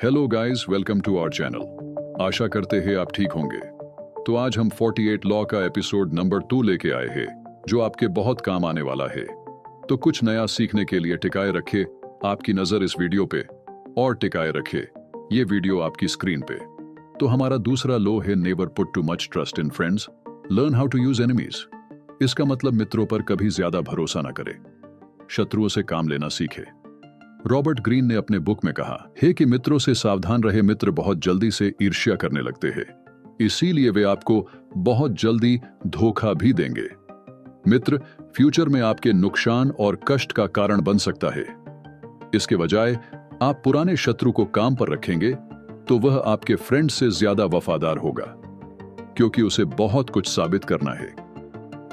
Hello guys, welcome to our channel. आशा करते हैं आप ठीक होंगे। तो आज हम 48 लॉ का एपिसोड नंबर 2 लेके आए हैं, जो आपके बहुत काम आने वाला है। तो कुछ नया सीखने के लिए टिकाए रखे आपकी नजर इस वीडियो पे और टिकाए रखे ये वीडियो आपकी स्क्रीन पे। तो हमारा दूसरा लॉ है never put too much trust in friends, learn how to use enemies. इसका मतलब मित्रों पर कभी ज्यादा भरोसा ना करे, शत्रुओं से काम लेना सीखे। रॉबर्ट ग्रीन ने अपने बुक में कहा है कि मित्रों से सावधान रहे, मित्र बहुत जल्दी से ईर्ष्या करने लगते हैं, इसीलिए वे आपको बहुत जल्दी धोखा भी देंगे। मित्र फ्यूचर में आपके नुकसान और कष्ट का कारण बन सकता है। इसके बजाय आप पुराने शत्रु को काम पर रखेंगे तो वह आपके फ्रेंड से ज्यादा वफादार होगा, क्योंकि उसे बहुत कुछ साबित करना है।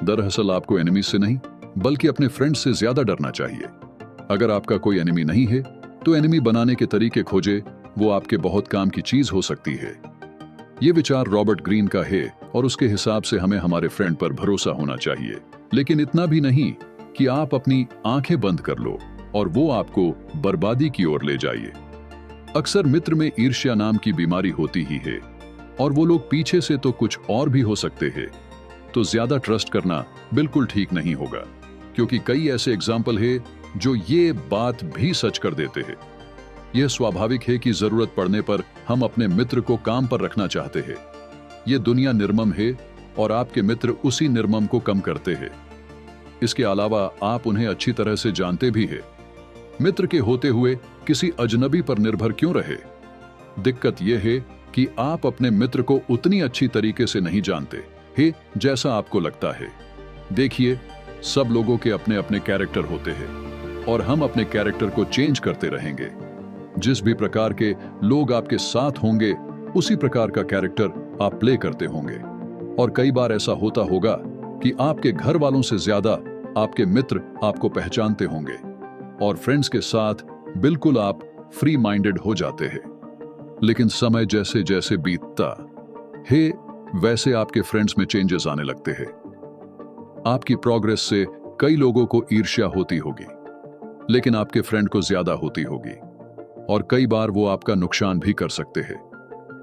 दरअसल आपको एनिमी से नहीं बल्कि अपने फ्रेंड से ज्यादा डरना चाहिए। अगर आपका कोई एनिमी नहीं है तो एनिमी बनाने के तरीके खोजे, वो आपके बहुत काम की चीज हो सकती है। ये विचार रॉबर्ट ग्रीन का है और उसके हिसाब से हमें हमारे फ्रेंड पर भरोसा होना चाहिए, लेकिन इतना भी नहीं कि आप अपनी आंखें बंद कर लो और वो आपको बर्बादी की ओर ले जाइए। अक्सर मित्र में ईर्ष्या नाम की बीमारी होती ही है और वो लोग पीछे से तो कुछ और भी हो सकते हैं। तो ज्यादा ट्रस्ट करना बिल्कुल ठीक नहीं होगा, क्योंकि कई ऐसे एग्जाम्पल है जो ये बात भी सच कर देते हैं। यह स्वाभाविक है कि जरूरत पड़ने पर हम अपने मित्र को काम पर रखना चाहते हैं। यह दुनिया निर्मम है और आपके मित्र उसी निर्मम को कम करते हैं। इसके अलावा आप उन्हें अच्छी तरह से जानते भी हैं। मित्र के होते हुए किसी अजनबी पर निर्भर क्यों रहे? दिक्कत यह है कि आप अपने मित्र को उतनी अच्छी तरीके से नहीं जानते हैं जैसा आपको लगता है। देखिए, सब लोगों के अपने अपने कैरेक्टर होते हैं और हम अपने कैरेक्टर को चेंज करते रहेंगे। जिस भी प्रकार के लोग आपके साथ होंगे उसी प्रकार का कैरेक्टर आप प्ले करते होंगे। और कई बार ऐसा होता होगा कि आपके घर वालों से ज्यादा आपके मित्र आपको पहचानते होंगे और फ्रेंड्स के साथ बिल्कुल आप फ्री माइंडेड हो जाते हैं। लेकिन समय जैसे जैसे बीतता है वैसे आपके फ्रेंड्स में चेंजेस आने लगते हैं। आपकी प्रोग्रेस से कई लोगों को ईर्ष्या होती होगी, लेकिन आपके फ्रेंड को ज्यादा होती होगी और कई बार वो आपका नुकसान भी कर सकते हैं,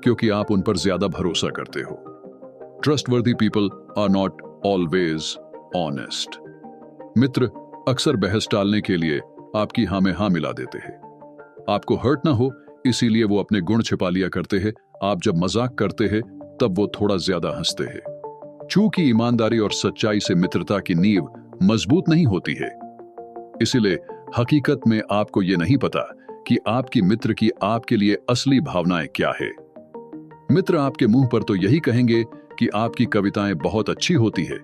क्योंकि आप उन पर ज्यादा भरोसा करते हो। Trustworthy people are not always honest. मित्र अक्सर बहस टालने के लिए आपकी हाँ में हाँ मिला देते हैं। आपको हर्ट ना हो इसीलिए वो अपने गुण छिपा लिया करते हैं। आप जब मजाक करते हैं तब वो थोड़ा ज्यादा हंसते हैं। चूंकि ईमानदारी और सच्चाई से मित्रता की नींव मजबूत नहीं होती है, इसलिए हकीकत में आपको यह नहीं पता कि आपकी मित्र की आपके लिए असली भावनाएं क्या है। मित्र आपके मुंह पर तो यही कहेंगे कि आपकी कविताएं बहुत अच्छी होती है,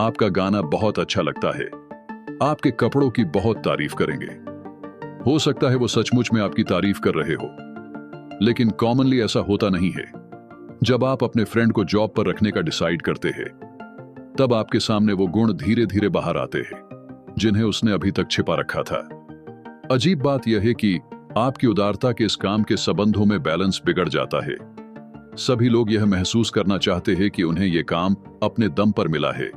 आपका गाना बहुत अच्छा लगता है, आपके कपड़ों की बहुत तारीफ करेंगे। हो सकता है वो सचमुच में आपकी तारीफ कर रहे हो, लेकिन कॉमनली ऐसा होता नहीं है। जब आप अपने फ्रेंड को जॉब पर रखने का डिसाइड करते हैं, तब आपके सामने वो गुण धीरे धीरे बाहर आते हैं जिन्हें उसने अभी तक छिपा रखा था। अजीब बात यह है कि आपकी उदारता के इस काम के संबंधों में बैलेंस बिगड़ जाता है। सभी लोग यह महसूस करना चाहते हैं कि उन्हें यह काम अपने दम पर मिला है,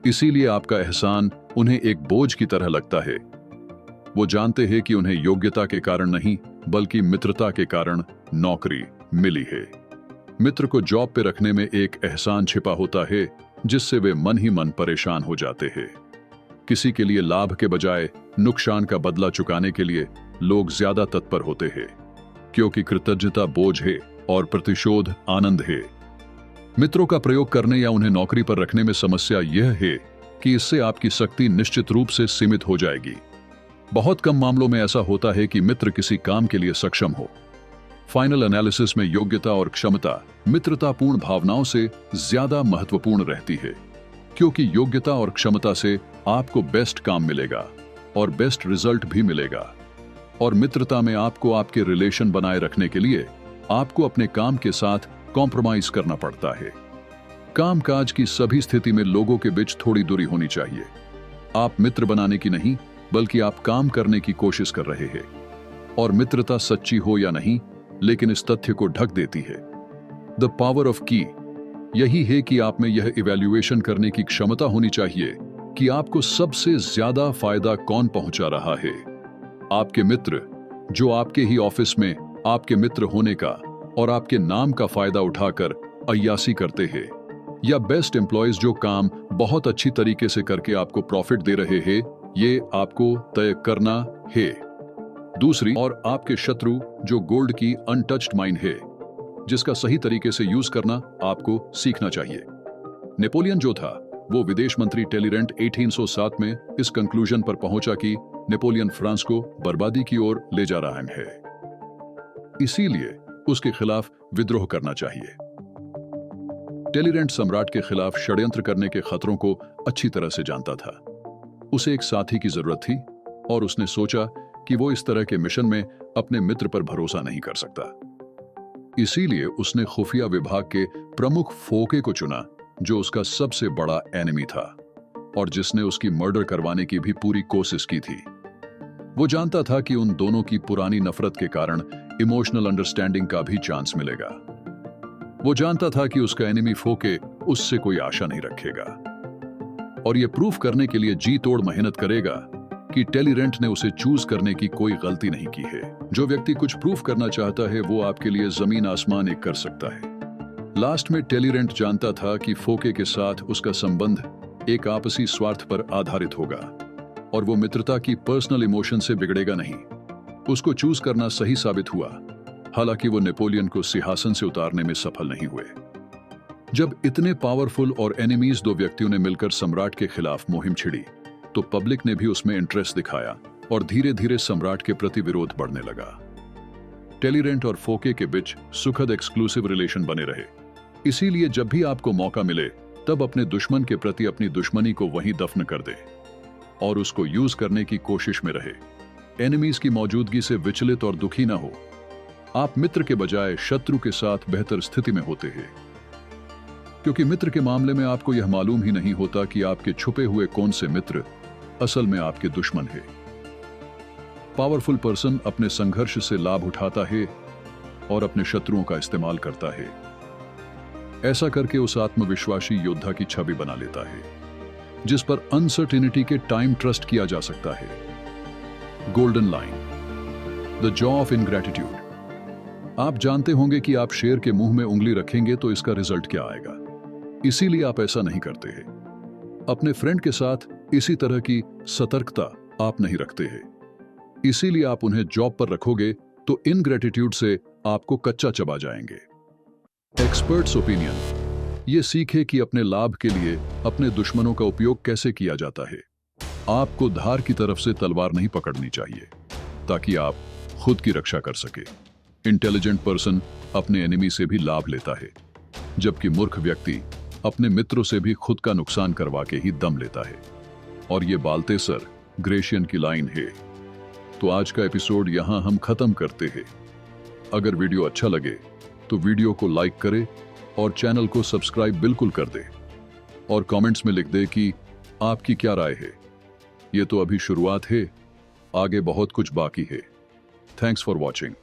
इसीलिए आपका एहसान उन्हें एक बोझ की तरह लगता है। वो जानते हैं कि उन्हें योग्यता के कारण नहीं बल्कि मित्रता के कारण नौकरी मिली है। मित्र को जॉब पे रखने में एक एहसान छिपा होता है जिससे वे मन ही मन परेशान हो जाते हैं। किसी के लिए लाभ के बजाय नुकसान का बदला चुकाने के लिए लोग ज्यादा तत्पर होते हैं, क्योंकि कृतज्ञता बोझ है और प्रतिशोध आनंद है। मित्रों का प्रयोग करने या उन्हें नौकरी पर रखने में समस्या यह है कि इससे आपकी शक्ति निश्चित रूप से सीमित हो जाएगी। बहुत कम मामलों में ऐसा होता है कि मित्र किसी काम के लिए सक्षम हो। फाइनल एनालिसिस में योग्यता और क्षमता मित्रतापूर्ण भावनाओं से ज्यादा महत्वपूर्ण रहती है, क्योंकि योग्यता और क्षमता से आपको बेस्ट काम मिलेगा और बेस्ट रिजल्ट भी मिलेगा। और मित्रता में आपको आपके रिलेशन बनाए रखने के लिए आपको अपने काम के साथ कॉम्प्रोमाइज करना पड़ता है। कामकाज की सभी स्थिति में लोगों के बीच थोड़ी दूरी होनी चाहिए। आप मित्र बनाने की नहीं बल्कि आप काम करने की कोशिश कर रहे हैं। और मित्रता सच्ची हो या नहीं, लेकिन इस तथ्य को ढक देती है। द पावर ऑफ की यही है कि आप में यह इवैल्यूएशन करने की क्षमता होनी चाहिए कि आपको सबसे ज्यादा फायदा कौन पहुंचा रहा है। आपके मित्र जो आपके ही ऑफिस में आपके मित्र होने का और आपके नाम का फायदा उठाकर अय्यासी करते हैं, या बेस्ट एम्प्लॉयज जो काम बहुत अच्छी तरीके से करके आपको प्रॉफिट दे रहे हैं, ये आपको तय करना है। दूसरी, और आपके शत्रु जो गोल्ड की अनटच्ड माइन है, जिसका सही तरीके से यूज करना आपको सीखना चाहिए। नेपोलियन जो था वो विदेश मंत्री टेलीरेंट 1807 में इस कंक्लूजन पर पहुंचा कि नेपोलियन फ्रांस को बर्बादी की ओर ले जा रहा है, इसीलिए उसके खिलाफ विद्रोह करना चाहिए। टेलीरेंट सम्राट के खिलाफ षड्यंत्र करने के खतरों को अच्छी तरह से जानता था। उसे एक साथी की जरूरत थी और उसने सोचा कि वो इस तरह के मिशन में अपने मित्र पर भरोसा नहीं कर सकता। इसीलिए उसने खुफिया विभाग के प्रमुख फोके को चुना, जो उसका सबसे बड़ा एनिमी था और जिसने उसकी मर्डर करवाने की भी पूरी कोशिश की थी। वो जानता था कि उन दोनों की पुरानी नफरत के कारण इमोशनल अंडरस्टैंडिंग का भी चांस मिलेगा। वो जानता था कि उसका एनिमी फोके उससे कोई आशा नहीं रखेगा और ये प्रूफ करने के लिए जी तोड़ मेहनत करेगा कि टेलीरेंट ने उसे चूज करने की कोई गलती नहीं की है। जो व्यक्ति कुछ प्रूफ करना चाहता है वो आपके लिए जमीन आसमान एक कर सकता है। लास्ट में टेलीरेंट जानता था कि फोके के साथ उसका संबंध एक आपसी स्वार्थ पर आधारित होगा और वो मित्रता की पर्सनल इमोशन से बिगड़ेगा नहीं। उसको चूज करना सही साबित हुआ, हालांकि वो नेपोलियन को सिंहासन से उतारने में सफल नहीं हुए। जब इतने पावरफुल और एनिमीज दो व्यक्तियों ने मिलकर सम्राट के खिलाफ मुहिम छिड़ी, तो पब्लिक ने भी उसमें इंटरेस्ट दिखाया और धीरे धीरे सम्राट के प्रति विरोध बढ़ने लगा। टेलीरेंट और फोके के बीच सुखद एक्सक्लूसिव रिलेशन बने रहे। इसीलिए जब भी आपको मौका मिले तब अपने दुश्मन के प्रति अपनी दुश्मनी को वहीं दफन कर दे और उसको यूज करने की कोशिश में रहे। एनिमीज की मौजूदगी से विचलित और दुखी ना हो। आप मित्र के बजाय शत्रु के साथ बेहतर स्थिति में होते हैं, क्योंकि मित्र के मामले में आपको यह मालूम ही नहीं होता कि आपके छुपे हुए कौन से मित्र असल में आपके दुश्मन है। पावरफुल पर्सन अपने संघर्ष से लाभ उठाता है और अपने शत्रुओं का इस्तेमाल करता है। ऐसा करके उस आत्मविश्वासी योद्धा की छवि बना लेता है जिस पर अनसर्टेनिटी के टाइम ट्रस्ट किया जा सकता है। Golden line, the jaw of ingratitude. आप जानते होंगे कि आप शेर के मुंह में उंगली रखेंगे तो इसका रिजल्ट क्या आएगा, इसीलिए आप ऐसा नहीं करते हैं। अपने फ्रेंड के साथ इसी तरह की सतर्कता आप नहीं रखते हैं, इसीलिए आप उन्हें जॉब पर रखोगे तो इनग्रैटिट्यूड से आपको कच्चा चबा जाएंगे। एक्सपर्ट्स ओपिनियन, ये सीखे कि अपने लाभ के लिए अपने दुश्मनों का उपयोग कैसे किया जाता है। आपको धार की तरफ से तलवार नहीं पकड़नी चाहिए ताकि आप खुद की रक्षा कर सके। इंटेलिजेंट पर्सन अपने एनिमी से भी लाभ लेता है, जबकि मूर्ख व्यक्ति अपने मित्रों से भी खुद का नुकसान करवा के ही दम लेता है। और ये बाल्टे सर ग्रेशियन की लाइन है। तो आज का एपिसोड यहां हम खत्म करते हैं। अगर वीडियो अच्छा लगे तो वीडियो को लाइक करे और चैनल को सब्सक्राइब बिल्कुल कर दे और कमेंट्स में लिख दे कि आपकी क्या राय है। ये तो अभी शुरुआत है, आगे बहुत कुछ बाकी है। Thanks for watching.